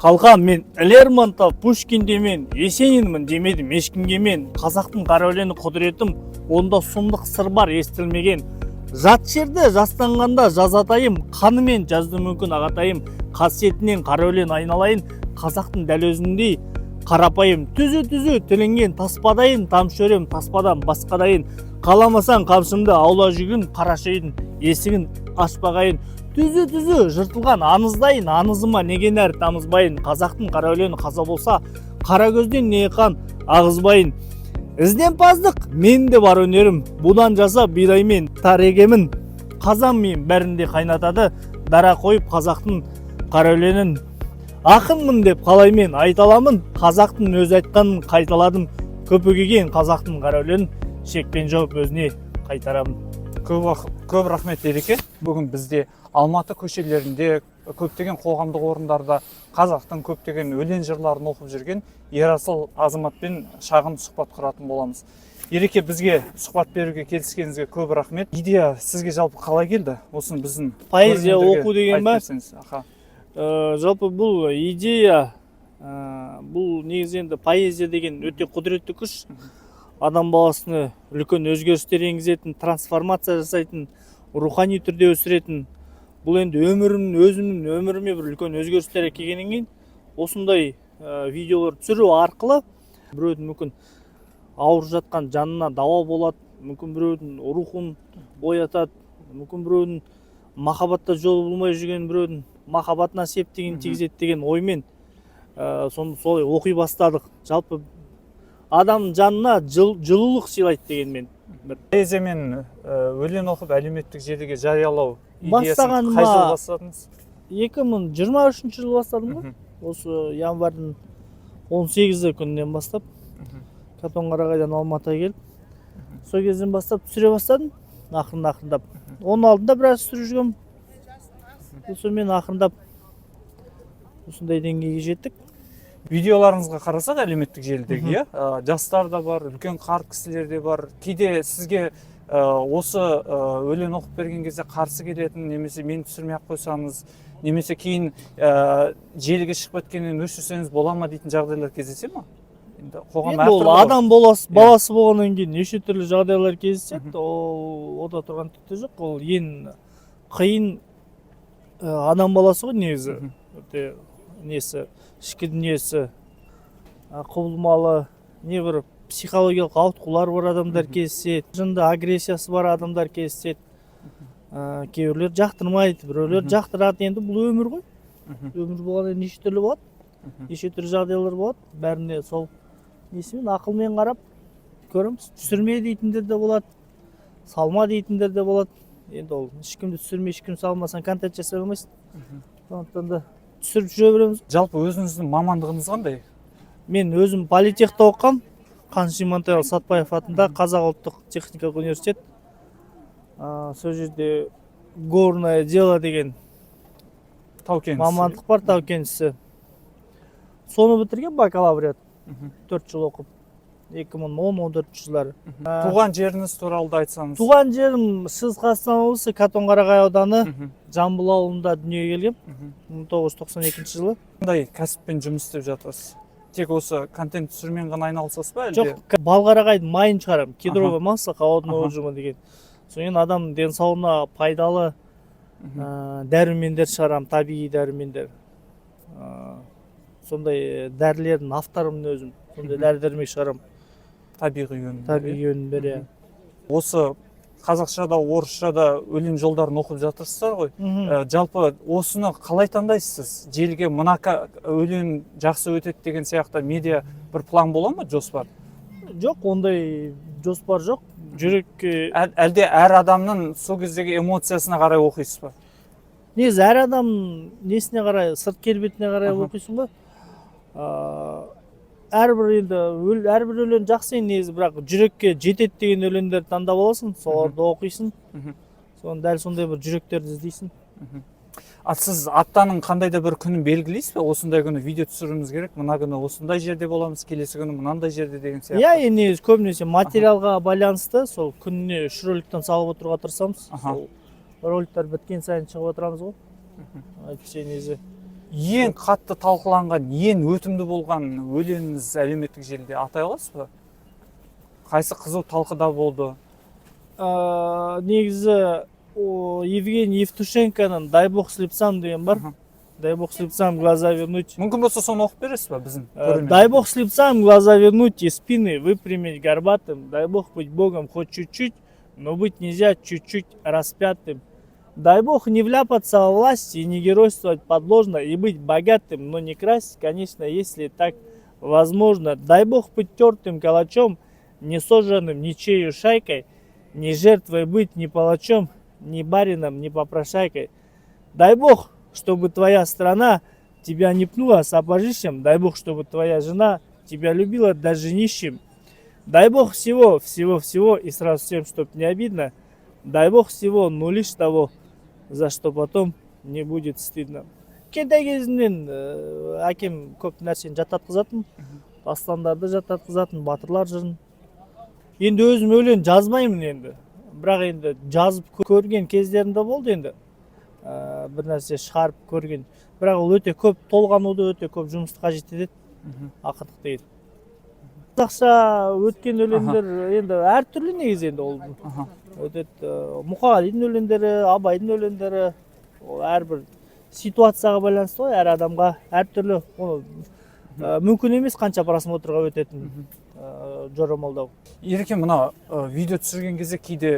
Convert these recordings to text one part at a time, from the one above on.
Қалқам, мен Лермонтов, Пушкин демен, Есенинмін демедім ешкімге мен. Қазақтың қара өлеңі құдіретім, онда сұмдық сыр бар естілмеген. Жат жерде жастанғанда жазатайым, қанымен жазды мүмкін ағатайым. Қасиетінен қара өлең айналайын, қазақтың дәл өзіндей қарапайым. Түзі тілінген таспадайын, тамшы өрем таспадан басқадайын. Қаламасаң қамшымды аула жүгін, қарашайын есігін ашпағайын. Түзі жыртылған аңыздайын, аңызыма неген әр тамызбайын. Қазақтың қара өлеңі қаза болса, қара көзден не қан ағызбайын. Ізденпаздық менде бар өнерім, будан жаса бидаймен тар егемін. Қазан мен бәрінде қайнатады, дара қойып қазақтың қара өлеңін. Ақынмын деп қалаймен айталамын, қазақтың өз айтқанын қайталадым. Көпігеген қазақтың қара өлеңін шекпен жауып өзіне қайтарамын. Көп рахмет Ереке. Бүгін бізде Алматы көшелерінде, көптеген қоғамдық орындарда қазақтың көптеген өлең жырларын оқып жүрген Ерасыл азаматпен шағын сұхбат құратын боламыз. Ереке, бізге сұхбат беруге келіскеніңізге көп рахмет. Идея сізге жалпы қалай келді? Осыны біздің поэзия оқу деген ба? Аха. Жалпы бұл идея, бұл негізі енді поэзия деген өте құдіретті күш. Адам баласыны үлкен өзгерістер енгізетін, трансформация жасайтын, рухани түрде өсіретін. Бұл енді өзімнің өміріме бір үлкен өзгерістер әкелгеннен кейін осындай видеолар түсіру арқылы біреудің мүмкін ауырып жатқан жанына дауа болады, мүмкін біреудің рухын оятады, мүмкін біреудің махаббатта жолы болмай жүрген біреудің махаббатына септігін тигізеді деген оймен солай оқи бастадық. Жалпы адам жанына жылулық сыйлайды дегенмен. Поэзия мен өлең оқып әлеуметтік желіге жариялау идеясын қай жылы бастадыңыз? 2023 жылы бастадым ғой. Осы январдың 18 күнінен бастап Қатонқарағайдан Алматыға келіп, сол кезден бастап түсіре бастадым. Ақырындап. Оның алдында біраз түсіріп жүргем. Сонымен ақырындап осындай деңгейге жеттік. Видеоларыңызға қарасақ әлеуметтік желідегі, жастар да бар, үлкен қарт кісілер де бар. Кейде сізге осы өлең оқып берген кезде қарсы келетін, немесе мені түсірмей ақ қойсаңыз, немесе кейін желіге шығып кеткеннен өшірсеңіз бола ма дейтін жағдайлар кездесе ма? Енді ол адам баласы болғаннан кейін неше түрлі жағдайлар кездеседі, ода тұрған түкте жоқ. Ол ең қиын адам баласы ғой негізі. Несі, ішкі дүниесі құбылмалы, не бір психологиялық ауытқулар бар адамдар кездеседі, жынды агрессиясы бар адамдар кездеседі. Кейбіреулер жақтырмайды, біреулер жақтырады. Енді бұл өмір ғой. Өмір болғанда неше түрлі болады, неше түрлі жағдайлар болады. Бәріне сол несімен ақылмен қарап көреміз. Түсірме дейтіндер де болады, салма дейтіндер де болады. Енді ол ешкімді түсірме, ешкім салмасаң контент жасай алмайсың. Сондықтан да түсіріп жүре береміз. Жалпы өзіңіздің мамандығыңыз қандай? Мен өзім политехта оқығам. Қаныш Имантайұлы Сатпаев атында Қазақ ұлттық техникалық университет. Сол жерде горное дело деген мамандық бар, тау кенісі. Соны бітірген бакалавриат. 4 жыл оқып. 2010-14 жылдары. Туған жеріңіз туралы да айтсаңыз? Туған жерім Шығыс Қазақстан облысы Қатонқарағай ауданы Жамбыл ауылында дүниеге келгем. 1992 жылы. Қандай кәсіппен жұмыс істеп жатырсыз? Тек осы контент түсірумен ғана айналысасыз ба? Жоқ, Балқарағайдың майын шығарам. Кедровая масса қауырдың ұжымы деген. Содан адам денсаулығына пайдалы дәрумендер шығарам, табиғи дәрумендер. Сондай дәрілердің авторымын өзім. Сондай дәрі-дәрмек шығарам. Табиғи өнімдер. Осы қазақшада, орысшада өлең жолдарын оқып жатырсыздар ғой. Жалпы осыны қалай таңдайсыз? Желіге мына өлең жақсы өтеді деген сияқты медиа бір план бола ма, жоспар? Жоқ, ондай жоспар жоқ. Жүрекке әлде әр адамның сол кездегі эмоциясына қарай оқисыз ба? Негізі әр адам несіне қарай, сырт келбетіне қарай оқисың ба? Әрбір өлең жақсы негізі, бірақ жүрекке жетеді деген өлеңдерді таңдап аласың, соларды оқисың. Соны дәл сондай бір жүректерді іздейсің. Сіз аптаның қандай да бір күнін белгілейсіз бе? Осындай күні видео түсіруіміз керек, мына күні осындай жерде боламыз, келесі күні мынандай жерде деген сияқты. Иә, негізі көбінесе материалға байланысты, сол күніне 3 роликтен салып отыруға тырысамыз. Сол роликтер біткен сайын шығып отырамыз ғой. Айтпақшы негізі ең қатты талқыланған, ең өтімді болған өлеңіңіз әлеуметтік желіде атай аласыз ба? Қайсы қызу талқыда болды? Негізі Евгений Евтушенконың «Дай бог слепцам» деген бар. «Дай бог слепцам глаза вернуть». Мүмкін болса соны оқып бересіз ба біздің көрерменге? «Дай бог слепцам глаза вернуть и спины выпрямить горбатым. Дай бог быть богом хоть чуть-чуть, но быть нельзя чуть-чуть распятым. Дай бог не вляпаться во власть и не геройствовать подложно и быть богатым, но не красть, конечно, если так возможно. Дай бог быть тертым калачом, не сожженным ничею шайкой, ни жертвой быть, ни палачом, ни барином, ни попрошайкой. Дай бог, чтобы твоя страна тебя не пнула сапожищем. Дай бог, чтобы твоя жена тебя любила даже нищим. Дай бог всего, всего-всего и сразу всем, чтоб не обидно. Дай бог всего, но лишь того, за что потом не будет стыдно. Кентай кезімнен әкем көп нәрсені жаттатқызатын, дастандарды жаттатқызатын, батырлар жырын. Енді өзім өлең жазбаймын енді. Бірақ енді жазып көрген кездерімде болды енді. Бір нәрсе шығарып көрген. Бірақ ол өте көп толғануды, өте көп жұмысты қажет етеді. Ақындық дейді. Қазақша өткен өлеңдер енді әртүрлі негізі енді ол. Мұқағалидың өлеңдері, Абайдың өлеңдері, ол әрбір ситуацияға байланысты ғой, әр адамға әртүрлі. Мүмкін емес қанша просмотрға өтетін жорамалдау. Ереке, мына видео түсірген кезде кейде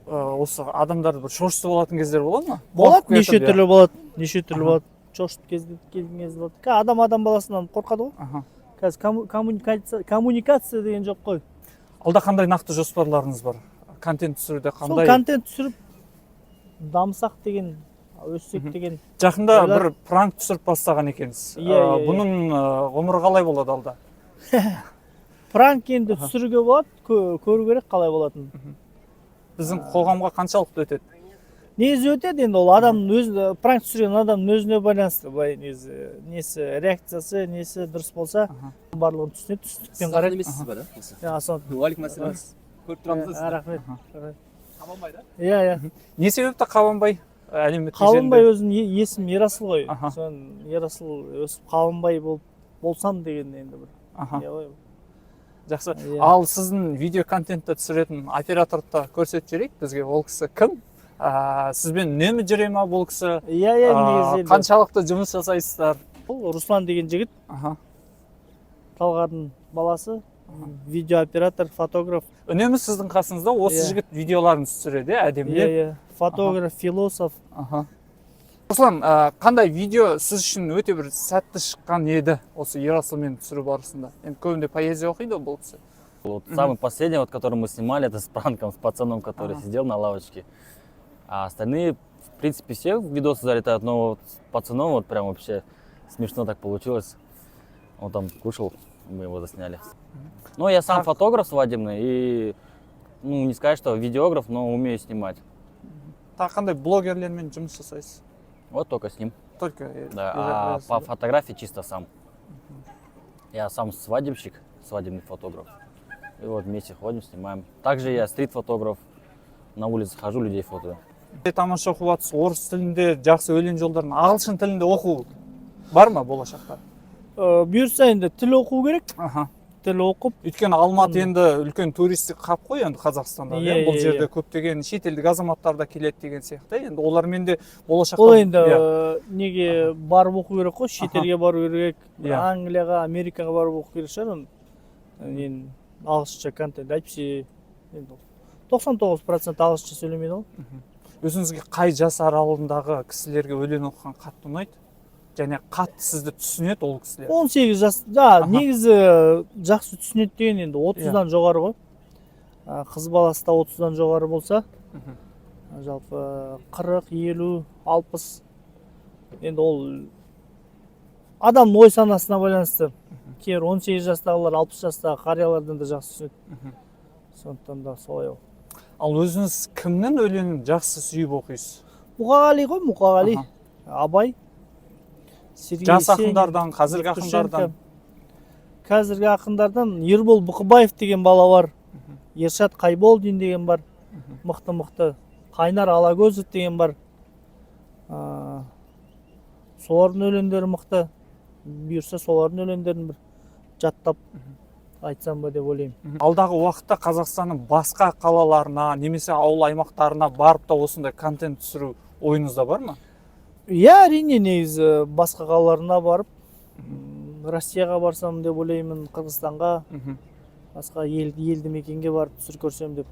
осы адамдарды бір шошытып алатын кездер болады ма? Болады, неше түрлі болады, неше түрлі болады. Шошытып келген кез болады. Адам баласынан қорқады ғой. Қазір коммуникация деген жоқ қой. Алда қандай нақты жоспарларыңыз бар? Контент түсіруде қандай? Сол контент түсіріп дамысақ деген, өссек деген. Жақында бір пранк түсіріп бастаған екенсіз. Бұның ғұмыры қалай болады алда? Пранк енді түсіруге болады, көру керек қалай болатын. Біздің қоғамға қаншалықты өтеді? Негізі өтеді енді, ол адамның өзі, пранк түсірген адамның өзіне байланысты. Былай негізі несі реакциясы, несі дұрыс болса, барлығын түсінеді, түсінікпен қарайды. Емессіз ба, да? Уалейкум ассалам. Көріп тұрамыз да. Рахмет. Қабанбай, да? Иә. Не себепті Қабанбай әлеуметтік желіде? Қабанбай өзінің есім Ерасыл ғой. Ерасыл өсіп Қабанбай болсам деген енді бір. Жақсы. Ал сіздің видео контентті түсіретін операторды көрсетіп жіберейік бізге. Ол кісі кім? Сізбен үнемі жүре ма бұл кісі? Иә, қаншалықты жұмыс жасайсыздар? Бұл Руслан деген жігіт. Талғардың баласы. Видеооператор, фотограф. Үнемі сіздің қасыңызда осы жігіт видеоларын түсіреді, әдемілеп. Иә, фотограф, философ. Руслан, қандай видео сіз үшін өте бір сәтті шыққан еді осы Ерасылмен түсіру барысында? Енді көбінде поэзия оқиды бұл кісі. Вот самый последний, вот, который мы снимали, это с пранком, с пацаном, который сидел на лавочке. А остальные, в принципе, все видосы залетают, но вот с пацаном вот прям вообще смешно так получилось. Он там кушал, мы его засняли. Но я сам фотограф свадебный и, ну, не сказать, что видеограф, но умею снимать. Тағы қандай блогерлермен жұмыс жасайсыз? Вот только с ним. Только? Да, а по фотографии чисто сам. Я сам свадебщик, свадебный фотограф. И вот вместе ходим, снимаем. Также я стрит-фотограф. На улице хожу, людей фотою. Тамаша оқып жатсыз, орыс тілінде жақсы өлең жолдарын ағылшын тілінде оқу бар ма болашақта? Бұйырса енді тіл оқу керек. Тіл оқып. Өйткені Алматы енді үлкен туристік қап қой енді Қазақстанда. Бұл жерде көптеген шетелдік азаматтар да келеді деген сияқты. Енді олармен де болашақта. Ол енді неге барып оқу керек қой, шетелге бару керек, Англияға, Америкаға барып оқу керек шығар. Енді ағылшынша контент әйтпесе 99% ағылшынша сөйлемейді ғой. Өзіңізге қай жас аралығындағы кісілерге өлең оқыған қатты ұнайды? Және қатты сізді түсінеді ол кісілер? 18 жас, негізі жақсы түсінеді деген енді 30-дан жоғары ғой. Қыз баласы да 30-дан жоғары болса, жалпы 40, 50, 60. Енді ол адамның ой санасына байланысты. Кейбір 18 жастағылар 60 жастағы қариялардан да жақсы түсінеді. Сондықтан да солай ол. Ал өзіңіз кімнің өлеңін жақсы сүйіп оқисыз? Мұқағали ғой, Мұқағали. Абай. Жас ақындардан, қазіргі ақындардан? Қазіргі ақындардан Ербол Бұқыбаев деген бала бар. Ершат Қайболдин деген бар. Мықты. Қайнар Алагөзов деген бар. Солардың өлеңдері мықты. Бұйырса солардың өлеңдерін бір жаттап айтсам ба деп ойлаймын. Алдағы уақытта Қазақстанның басқа қалаларына немесе ауыл аймақтарына барып та осындай контент түсіру ойыңызда бар ма? Иә, әрине, негізі басқа қалаларына барып, Россияға барсам деп ойлаймын, Қырғызстанға, басқа елді мекенге барып түсір көрсем деп.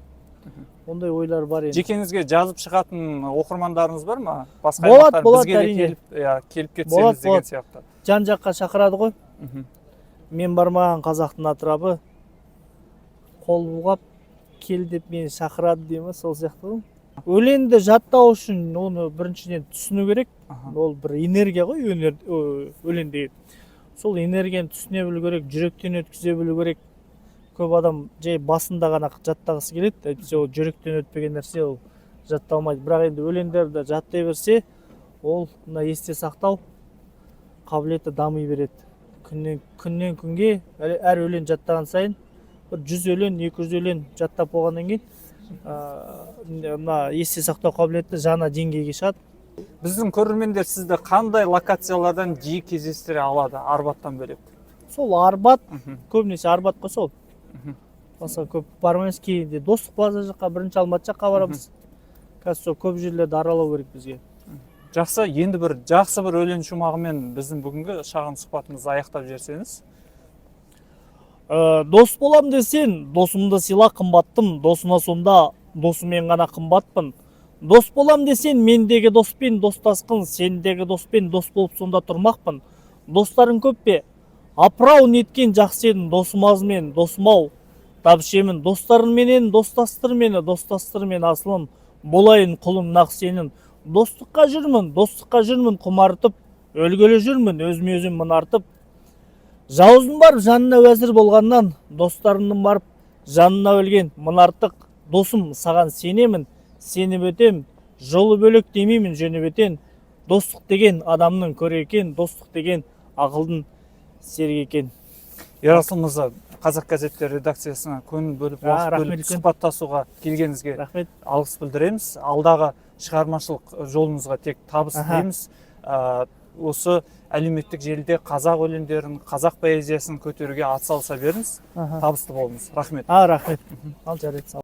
Ондай ойлар бар енді. Жекеңізге жазып шығатын оқырмандарыңыз бар ма? Басқа Болады, аймақтар болады, бізге де әрине. келіп кетсеңіз деген сияқты. Жан жаққа шақырады ғой. Мен бармаған қазақтың атырабы қол бұлғап кел деп мені шақырады деймін, сол сияқты ғой. Өлеңді жаттау үшін оны біріншіден түсіну керек. Ол бір энергия ғой, өлең деген. Сол энергияны түсіне білу керек, жүректен өткізе білу керек. Көп адам жай басында ғана жаттағысы келеді, әйтпесе ол жүректен өтпеген нәрсе, ол жатталмайды. Бірақ енді өлеңдерді жаттай берсе, ол мына есте сақтау қабілеті дами береді. Күннен күнге әр өлең жаттаған сайын бір 100 өлең, 200 өлең жаттап болғаннан кейін мына есте сақтау қабілеті жаңа деңгейге шығады. Біздің көрермендер сізді қандай локациялардан жиі кездестіре алады, Арбаттан бөлек? Сол Арбат, көбінесе Арбат қой сол. Басқа көп бармаймыз, кейінде Достық плаза жаққа, бірінші Алматы жаққа барамыз. Қазір сол көп жерлерді аралау керек бізге. Жақсы, енді бір жақсы бір өлең шумағымен біздің бүгінгі шағын сұхбатымызды аяқтап жіберсеңіз. Дос болам десең, досымды сыйла, қымбаттым, досына сонда досымен ғана қымбатпын. Дос болам десең, мендегі доспен достасқын, сендегі доспен дос болып сонда тұрмақпын. Достарың көп пе? Апырау неткен жақсы едің, досым аз мен, досым-ау. Табышемін, достарың менен достастыр мені асылым, болайын құлың нақ сенің. Достыққа жүрмін құмартып, өлгелі жүрмін өзіме өзім мұнартып. Жауызым барып жанына уәзір болғаннан, достарымның барып жанына өлген мұнартық. Досым, саған сенемін, сеніп өтем, жолы бөлек демеймін жөніп өтен. Достық деген адамның көрі екен, достық деген ақылдың серік екен. Ерасыл мырза, Қазақ газеттері редакциясына көңіл бөліп уақыт бөліп сұхбаттасуға келгеніңізге алғыс білдіреміз. Алдағы шығармашылық жолыңызға тек табыс тілейміз. Осы әлеуметтік желіде қазақ өлеңдерін, қазақ поэзиясын көтеруге атсалыса беріңіз. Табысты болыңыз. Рахмет. Рахмет. Ал жарайды.